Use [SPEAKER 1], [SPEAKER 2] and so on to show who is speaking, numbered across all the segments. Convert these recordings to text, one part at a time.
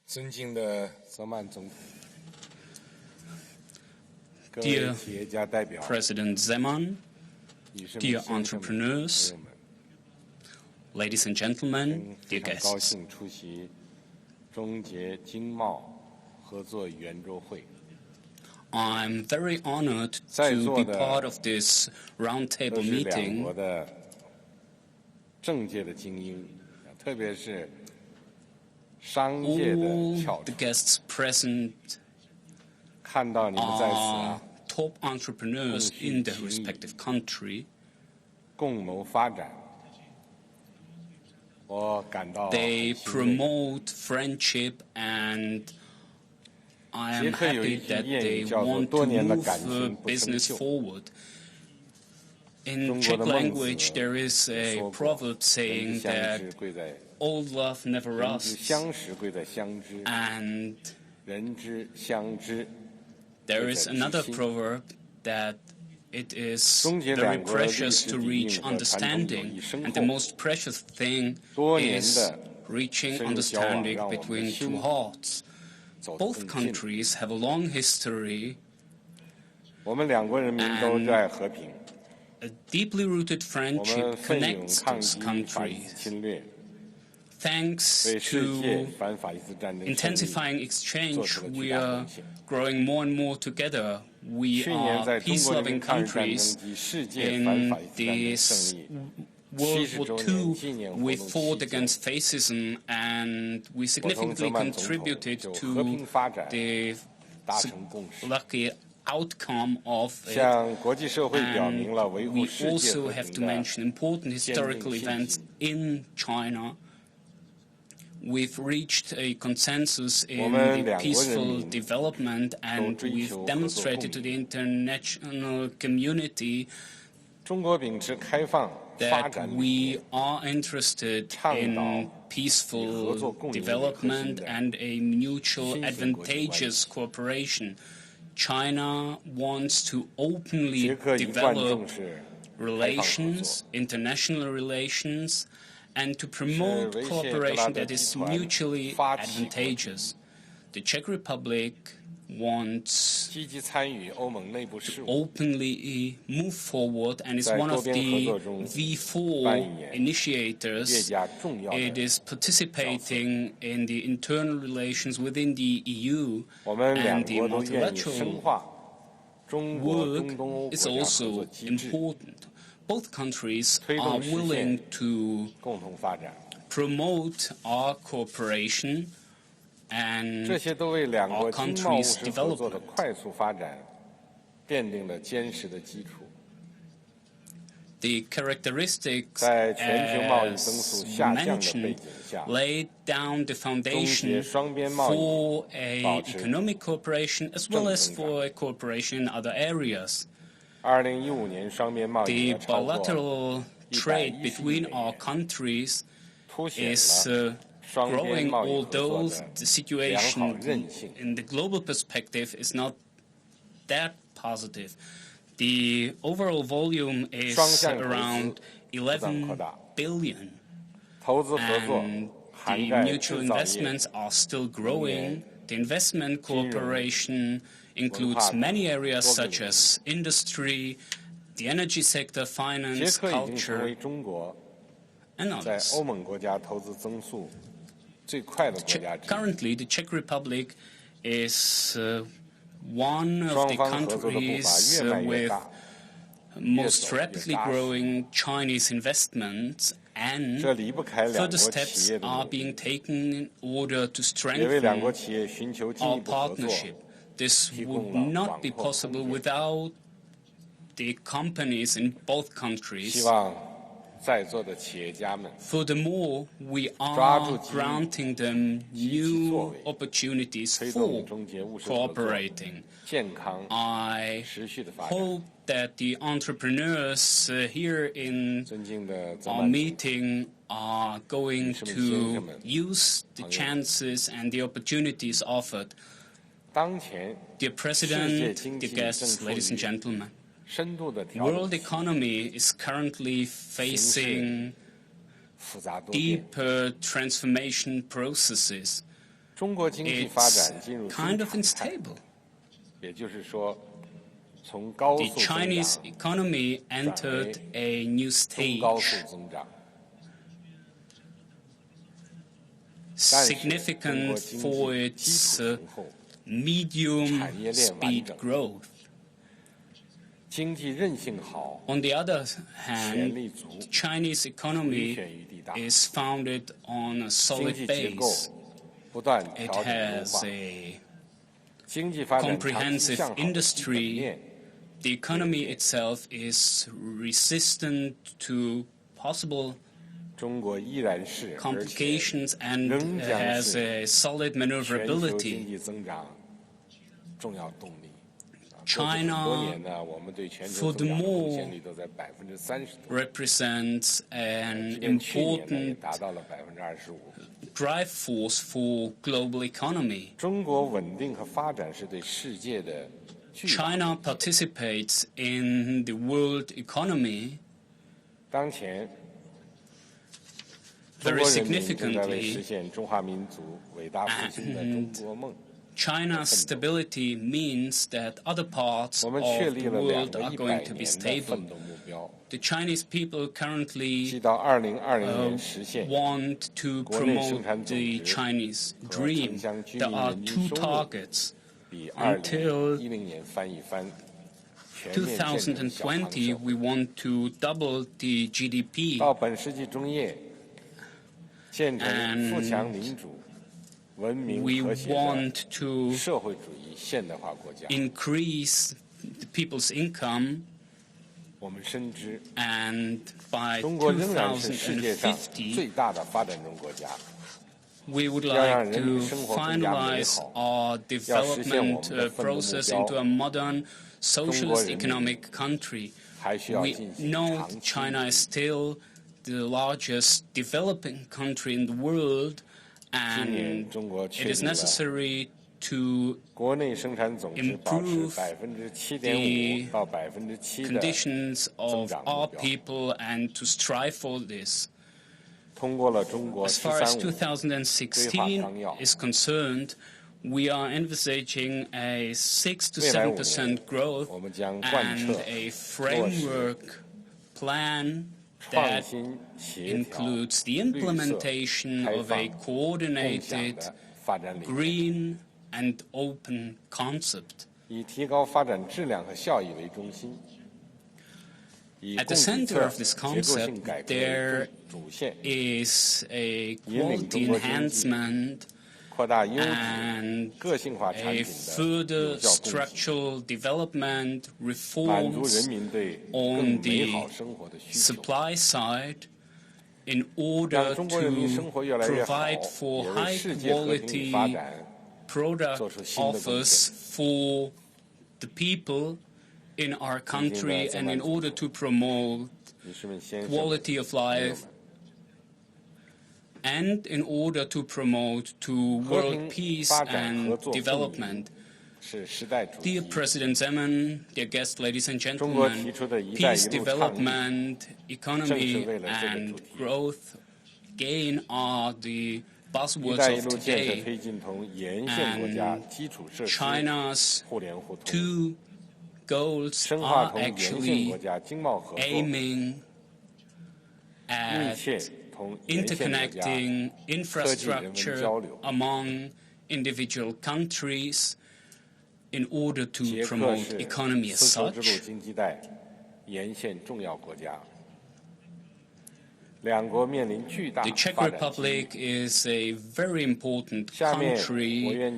[SPEAKER 1] 尊敬的泽曼总统，
[SPEAKER 2] Dear President Zeman, dear entrepreneurs, ladies and gentlemen, dear guests.
[SPEAKER 1] 高兴出席中捷经贸合作圆桌会。
[SPEAKER 2] I'm very honored to be part of this roundtable meeting.
[SPEAKER 1] 两国的政界的精英，特别是商界的
[SPEAKER 2] All
[SPEAKER 1] 翘
[SPEAKER 2] the
[SPEAKER 1] 楚。
[SPEAKER 2] guests present
[SPEAKER 1] 看到你们在此
[SPEAKER 2] are top entrepreneurs in their respective country.
[SPEAKER 1] 共谋发展，我感到
[SPEAKER 2] They
[SPEAKER 1] 很欣慰。
[SPEAKER 2] promote friendship, and I am
[SPEAKER 1] 捷克有一
[SPEAKER 2] happy
[SPEAKER 1] 句
[SPEAKER 2] that
[SPEAKER 1] 谚
[SPEAKER 2] they
[SPEAKER 1] 语叫做
[SPEAKER 2] want
[SPEAKER 1] 多
[SPEAKER 2] to
[SPEAKER 1] 年的
[SPEAKER 2] move
[SPEAKER 1] 感情不成
[SPEAKER 2] business
[SPEAKER 1] 就。
[SPEAKER 2] forward. In
[SPEAKER 1] 中国
[SPEAKER 2] Czech
[SPEAKER 1] 的孟子
[SPEAKER 2] language, there is a
[SPEAKER 1] 说过
[SPEAKER 2] proverb
[SPEAKER 1] 人之
[SPEAKER 2] saying
[SPEAKER 1] 相
[SPEAKER 2] that
[SPEAKER 1] 知贵在
[SPEAKER 2] old love never
[SPEAKER 1] 人之
[SPEAKER 2] rusts,
[SPEAKER 1] 相识贵在相知，
[SPEAKER 2] and
[SPEAKER 1] 人之相知
[SPEAKER 2] there is
[SPEAKER 1] 贵在知
[SPEAKER 2] another
[SPEAKER 1] 心。
[SPEAKER 2] proverb that it is
[SPEAKER 1] 中捷
[SPEAKER 2] very
[SPEAKER 1] 两国历
[SPEAKER 2] precious
[SPEAKER 1] 史
[SPEAKER 2] to
[SPEAKER 1] 底蕴
[SPEAKER 2] reach
[SPEAKER 1] 和传统友
[SPEAKER 2] understanding,
[SPEAKER 1] 谊深
[SPEAKER 2] and the
[SPEAKER 1] 厚，
[SPEAKER 2] most precious thing
[SPEAKER 1] 多年
[SPEAKER 2] is
[SPEAKER 1] 的
[SPEAKER 2] reaching
[SPEAKER 1] 深入交往
[SPEAKER 2] understanding
[SPEAKER 1] 让我们的
[SPEAKER 2] between
[SPEAKER 1] 心
[SPEAKER 2] two hearts.
[SPEAKER 1] 走得
[SPEAKER 2] Both
[SPEAKER 1] 更近。
[SPEAKER 2] countries have a long history.
[SPEAKER 1] 我们两国人民都热爱和平，
[SPEAKER 2] A deeply rooted
[SPEAKER 1] 我们
[SPEAKER 2] friendship
[SPEAKER 1] 奋勇
[SPEAKER 2] connects
[SPEAKER 1] 抗
[SPEAKER 2] those
[SPEAKER 1] 击法西
[SPEAKER 2] countries.
[SPEAKER 1] 侵略，
[SPEAKER 2] Thanks
[SPEAKER 1] 为世界
[SPEAKER 2] to
[SPEAKER 1] 反法西斯战争胜利
[SPEAKER 2] intensifying exchange,
[SPEAKER 1] 做出了巨
[SPEAKER 2] we
[SPEAKER 1] 大
[SPEAKER 2] are
[SPEAKER 1] 贡献。
[SPEAKER 2] growing more and more together. We
[SPEAKER 1] 去年
[SPEAKER 2] are
[SPEAKER 1] 在中国人
[SPEAKER 2] peace-loving
[SPEAKER 1] 民抗日战争
[SPEAKER 2] countries
[SPEAKER 1] 及世界反
[SPEAKER 2] in
[SPEAKER 1] 法西斯战争
[SPEAKER 2] this
[SPEAKER 1] 胜利
[SPEAKER 2] World
[SPEAKER 1] 70
[SPEAKER 2] War
[SPEAKER 1] 周年
[SPEAKER 2] II.
[SPEAKER 1] 纪念活
[SPEAKER 2] We
[SPEAKER 1] 动
[SPEAKER 2] fought
[SPEAKER 1] 期间，
[SPEAKER 2] against fascism, and we
[SPEAKER 1] 我同泽
[SPEAKER 2] significantly
[SPEAKER 1] 曼总统
[SPEAKER 2] contributed
[SPEAKER 1] 就和平
[SPEAKER 2] to
[SPEAKER 1] 发展
[SPEAKER 2] the
[SPEAKER 1] 达成共识。
[SPEAKER 2] lucky outcome of it.
[SPEAKER 1] 向国际社会表
[SPEAKER 2] And
[SPEAKER 1] 明了维护
[SPEAKER 2] we
[SPEAKER 1] 世界
[SPEAKER 2] also
[SPEAKER 1] 和
[SPEAKER 2] have
[SPEAKER 1] 平
[SPEAKER 2] to
[SPEAKER 1] 的
[SPEAKER 2] mention important historical events in China. We've reached a consensus in
[SPEAKER 1] 我们
[SPEAKER 2] the
[SPEAKER 1] 两国人
[SPEAKER 2] peaceful
[SPEAKER 1] 民
[SPEAKER 2] development,
[SPEAKER 1] 都
[SPEAKER 2] and
[SPEAKER 1] 追
[SPEAKER 2] we've
[SPEAKER 1] 求合作
[SPEAKER 2] demonstrated
[SPEAKER 1] 共
[SPEAKER 2] to
[SPEAKER 1] 赢。
[SPEAKER 2] the international community
[SPEAKER 1] 中国秉持开放发
[SPEAKER 2] that
[SPEAKER 1] 展理
[SPEAKER 2] we
[SPEAKER 1] 念，
[SPEAKER 2] are interested
[SPEAKER 1] 倡导
[SPEAKER 2] in
[SPEAKER 1] 以合
[SPEAKER 2] peaceful
[SPEAKER 1] 作共赢为核心
[SPEAKER 2] development
[SPEAKER 1] 的
[SPEAKER 2] and a mutual
[SPEAKER 1] 新型国际关系。
[SPEAKER 2] advantageous cooperation. China wants to openly
[SPEAKER 1] 捷克一贯
[SPEAKER 2] develop
[SPEAKER 1] 重视开放合
[SPEAKER 2] relations,
[SPEAKER 1] 作，
[SPEAKER 2] international relations, and to promote
[SPEAKER 1] 是维谢
[SPEAKER 2] cooperation
[SPEAKER 1] 格拉德
[SPEAKER 2] that is
[SPEAKER 1] 集团
[SPEAKER 2] mutually
[SPEAKER 1] 发起
[SPEAKER 2] advantageous. The Czech Republic wants
[SPEAKER 1] 积极参与欧盟内部事务，
[SPEAKER 2] openly move forward and is
[SPEAKER 1] 在
[SPEAKER 2] one
[SPEAKER 1] 多
[SPEAKER 2] of
[SPEAKER 1] 边合
[SPEAKER 2] the
[SPEAKER 1] 作中
[SPEAKER 2] V4
[SPEAKER 1] 扮演
[SPEAKER 2] initiators.
[SPEAKER 1] 越加重要
[SPEAKER 2] It
[SPEAKER 1] 的
[SPEAKER 2] is participating in the internal relations within the EU,
[SPEAKER 1] 我们两
[SPEAKER 2] and the
[SPEAKER 1] 国都愿意深
[SPEAKER 2] multilateral
[SPEAKER 1] 化中国中东欧
[SPEAKER 2] work
[SPEAKER 1] 国
[SPEAKER 2] is
[SPEAKER 1] 家合作
[SPEAKER 2] also
[SPEAKER 1] 机制，
[SPEAKER 2] important. Both countries
[SPEAKER 1] 推
[SPEAKER 2] are
[SPEAKER 1] 动实
[SPEAKER 2] willing
[SPEAKER 1] 现
[SPEAKER 2] to
[SPEAKER 1] 共同发展。
[SPEAKER 2] promote our cooperation, and
[SPEAKER 1] 这些都为两国
[SPEAKER 2] our
[SPEAKER 1] 经贸务
[SPEAKER 2] countries'
[SPEAKER 1] 实合作的
[SPEAKER 2] development.
[SPEAKER 1] 快速发展奠定了坚实的基础。
[SPEAKER 2] The characteristics
[SPEAKER 1] 在全球贸易增
[SPEAKER 2] as
[SPEAKER 1] 速下降的背
[SPEAKER 2] mentioned
[SPEAKER 1] 景下，
[SPEAKER 2] laid down the
[SPEAKER 1] 中捷
[SPEAKER 2] foundation
[SPEAKER 1] 双边贸易
[SPEAKER 2] for a
[SPEAKER 1] 保持
[SPEAKER 2] economic cooperation as well as
[SPEAKER 1] 正增长。
[SPEAKER 2] for a cooperation in other areas.
[SPEAKER 1] 2015年双边贸易
[SPEAKER 2] The
[SPEAKER 1] 额超过
[SPEAKER 2] bilateral trade
[SPEAKER 1] 110
[SPEAKER 2] between
[SPEAKER 1] 亿美
[SPEAKER 2] our
[SPEAKER 1] 元，
[SPEAKER 2] countries
[SPEAKER 1] 凸显
[SPEAKER 2] is
[SPEAKER 1] 了双边
[SPEAKER 2] growing,
[SPEAKER 1] 贸易合作
[SPEAKER 2] although
[SPEAKER 1] 的
[SPEAKER 2] the
[SPEAKER 1] 良好
[SPEAKER 2] situation
[SPEAKER 1] 韧性。
[SPEAKER 2] in the global perspective is not that positive. The overall volume is
[SPEAKER 1] 双向投资
[SPEAKER 2] around
[SPEAKER 1] 不断扩
[SPEAKER 2] 11
[SPEAKER 1] 大，
[SPEAKER 2] billion.
[SPEAKER 1] 投资合作
[SPEAKER 2] And
[SPEAKER 1] 涵
[SPEAKER 2] the
[SPEAKER 1] 盖
[SPEAKER 2] mutual
[SPEAKER 1] 制造业、
[SPEAKER 2] investments are still growing. The investment
[SPEAKER 1] 金融、
[SPEAKER 2] cooperation includes
[SPEAKER 1] 文化
[SPEAKER 2] many areas
[SPEAKER 1] 多个
[SPEAKER 2] such
[SPEAKER 1] 领域。
[SPEAKER 2] as industry, the energy sector,
[SPEAKER 1] 捷
[SPEAKER 2] finance,
[SPEAKER 1] 克已经成为
[SPEAKER 2] culture,
[SPEAKER 1] 中国
[SPEAKER 2] and
[SPEAKER 1] 在
[SPEAKER 2] others.
[SPEAKER 1] 欧盟国家投资增速最快的国家之一。
[SPEAKER 2] Currently, the Czech Republic is one of
[SPEAKER 1] 双
[SPEAKER 2] the
[SPEAKER 1] 方合作的步伐
[SPEAKER 2] countries
[SPEAKER 1] 越迈越
[SPEAKER 2] with
[SPEAKER 1] 大，
[SPEAKER 2] most
[SPEAKER 1] 越走越
[SPEAKER 2] rapidly
[SPEAKER 1] 扎实。
[SPEAKER 2] growing Chinese investments, and
[SPEAKER 1] 这离不开两
[SPEAKER 2] further
[SPEAKER 1] 国企
[SPEAKER 2] steps
[SPEAKER 1] 业的
[SPEAKER 2] are
[SPEAKER 1] 努力，
[SPEAKER 2] being taken in order to
[SPEAKER 1] 也为两
[SPEAKER 2] strengthen
[SPEAKER 1] 国企业寻求进一
[SPEAKER 2] our
[SPEAKER 1] 步合作
[SPEAKER 2] partnership. This
[SPEAKER 1] 提
[SPEAKER 2] would
[SPEAKER 1] 供了
[SPEAKER 2] not be
[SPEAKER 1] 广阔
[SPEAKER 2] possible
[SPEAKER 1] 空间。
[SPEAKER 2] without the companies in both
[SPEAKER 1] 希
[SPEAKER 2] countries.
[SPEAKER 1] 望在座的企业家们
[SPEAKER 2] Furthermore, we
[SPEAKER 1] 抓
[SPEAKER 2] are
[SPEAKER 1] 住机遇，
[SPEAKER 2] granting them
[SPEAKER 1] 积极作
[SPEAKER 2] new
[SPEAKER 1] 为，
[SPEAKER 2] opportunities
[SPEAKER 1] 推动
[SPEAKER 2] for
[SPEAKER 1] 中捷务实合作
[SPEAKER 2] cooperating.
[SPEAKER 1] 健康
[SPEAKER 2] I
[SPEAKER 1] 持续的发展。
[SPEAKER 2] hope that the entrepreneurs here in
[SPEAKER 1] 尊敬的泽
[SPEAKER 2] our
[SPEAKER 1] 曼总统，
[SPEAKER 2] meeting are going to use the chances and the opportunities offered.
[SPEAKER 1] 当前
[SPEAKER 2] Dear
[SPEAKER 1] 世界
[SPEAKER 2] President,
[SPEAKER 1] 经
[SPEAKER 2] dear
[SPEAKER 1] 济正
[SPEAKER 2] guests,
[SPEAKER 1] 处
[SPEAKER 2] ladies and
[SPEAKER 1] 于
[SPEAKER 2] gentlemen,
[SPEAKER 1] 深度的调
[SPEAKER 2] world
[SPEAKER 1] 整期，
[SPEAKER 2] economy is currently facing
[SPEAKER 1] 复杂多变，
[SPEAKER 2] deeper transformation processes. it's kind of unstable. The Chinese economy entered a new stage, significant for its medium-speed growth. On the other hand, the Chinese economy is founded on a solid base. It has a comprehensive industry. The economy itself is resistant to possible complications and has a solid maneuverability. China, furthermore, represents an important drive force for global economy. China participates in the world economy very significantly, and China's stability means that other parts of the world are going to be stable. The Chinese people currently want to promote the Chinese dream. There are two targets. Until 2020, we want to double the GDP. And we want to increase the people's income, and by 2050, we would like to finalize our development process into a modern socialist economic country. We know China is still the largest developing country in the world, and it is necessary to improve the conditions of our people and to strive for this. As far as 2016 is concerned, we are envisaging a 6 to 7% growth and a framework plan that includes the implementation of a coordinated, green and open concept. At the center of this concept, there is a quality enhancement and a further structural development, reforms on the supply side in order to provide for high-quality product offers for the people in our country, and in order to promote quality of life, and in order to promote to world peace and development. Dear President Zeman, dear guests, ladies and gentlemen, peace, development, economy and growth gain are the buzzwords of today, and China's two goals are actually aiming at interconnecting infrastructure among individual countries in order to promote economy as such. The Czech Republic is a very important country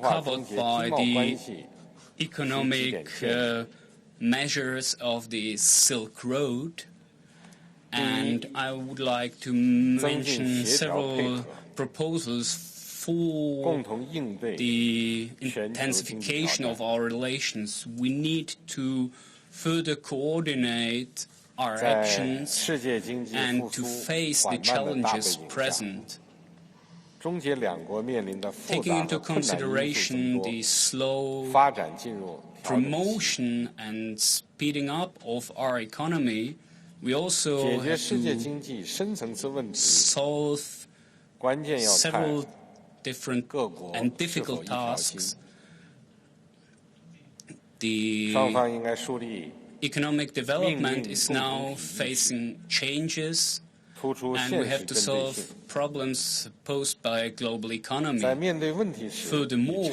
[SPEAKER 2] covered by the economic measures of the Silk Road, and I would like to mention several proposals for the intensification of our relations. We need to further coordinate our actions and to face the challenges present. Taking into consideration the slow promotion and speeding up of our economy, we also have to solve several different and difficult tasks. The economic development is now facing changes, and we have to solve problems posed by a global economy. Furthermore,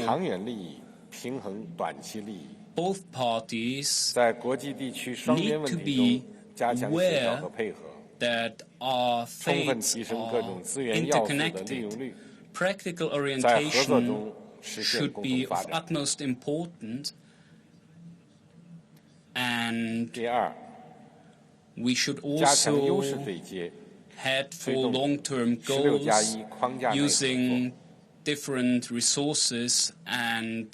[SPEAKER 2] both parties need to be aware that our fates are interconnected. Practical orientation should be of utmost importance, and we should also head for long-term goals using different resources and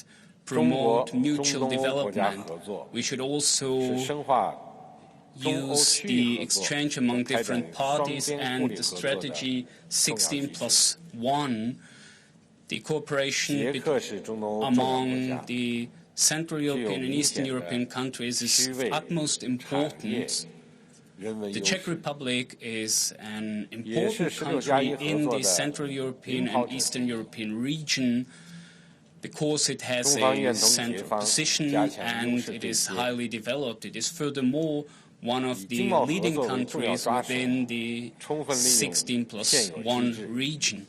[SPEAKER 2] promote mutual development. We should also use the exchange among different parties and the strategy 16+1, the cooperation among the Central European and Eastern European countries is of utmost importance. The Czech Republic is an important country in the Central European and Eastern European region because it has a central position and it is highly developed. It is furthermore one of the leading countries within the 16+1 region.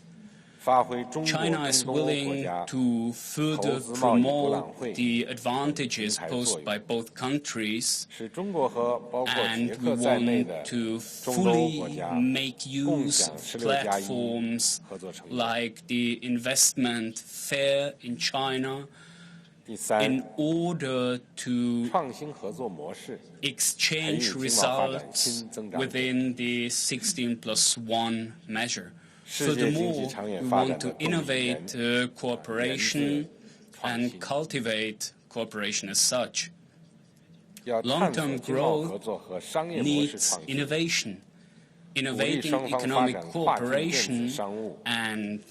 [SPEAKER 2] China is willing to further promote the advantages posed by both countries, and we want to fully make use of platforms like the investment fair in China in order to exchange results within the 16+1 measure. Furthermore, we want to innovate cooperation and cultivate cooperation as such. Long-term growth needs innovation. Innovating economic cooperation and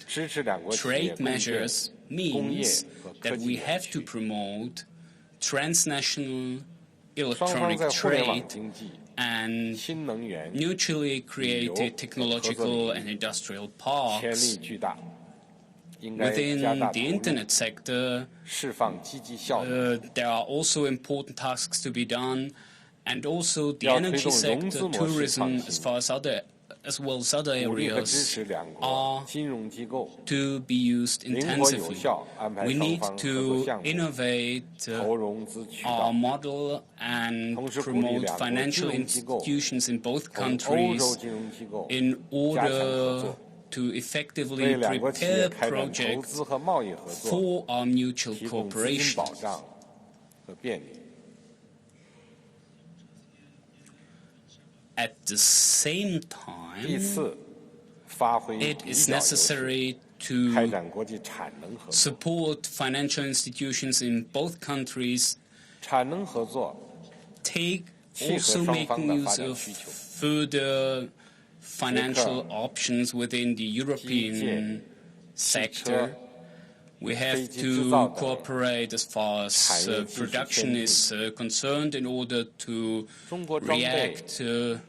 [SPEAKER 2] trade measures means that we have to promote transnational electronic trade and mutually created technological and industrial parks. Within the internet sector, there are also important tasks to be done, and also the energy sector, tourism, as well as other areas are to be used intensively. We need to innovate our model and promote financial institutions in both countries in order to effectively prepare projects for our mutual cooperation. At the same time, it is necessary to support financial institutions in both countries, also making use of further financial options within the European sector. We have to cooperate as far as production is concerned in order to react to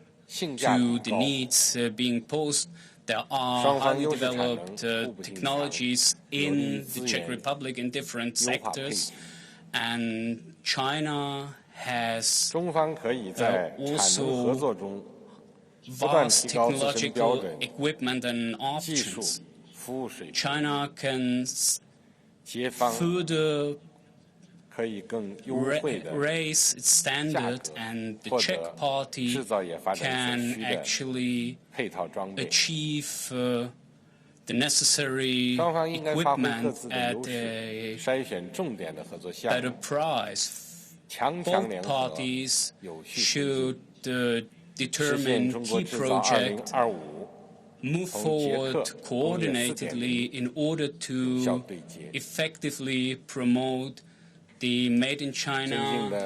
[SPEAKER 2] the needs being posed. There are highly developed technologies in the Czech Republic in different sectors, and China has also vast technological equipment and options. China can further raise its standard, and the Czech party can actually achieve the necessary equipment at a better price. Both parties should determine key projects, move forward coordinatedly in order to effectively promote the Made in China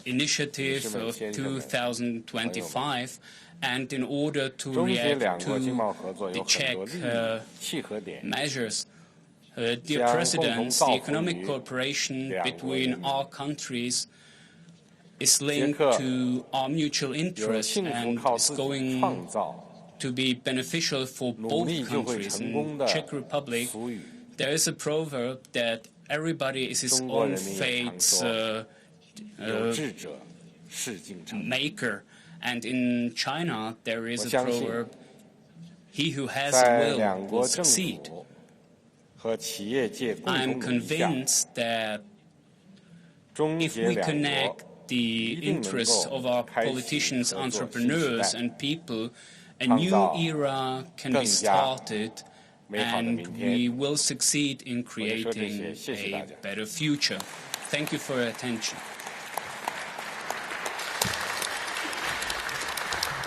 [SPEAKER 2] initiative of 2025, and in order to react to the Czech measures. Dear President, the economic cooperation between our countries is linked to our mutual interest and is going to be beneficial for both countries. In Czech Republic, there is a proverb that everybody is his own fate's maker. And in China, there is a proverb, he who has a will succeed. I'm convinced that if we connect the interests of our politicians, entrepreneurs, and people, a new era can be started, and we will succeed in creating a better future. Thank you for your attention.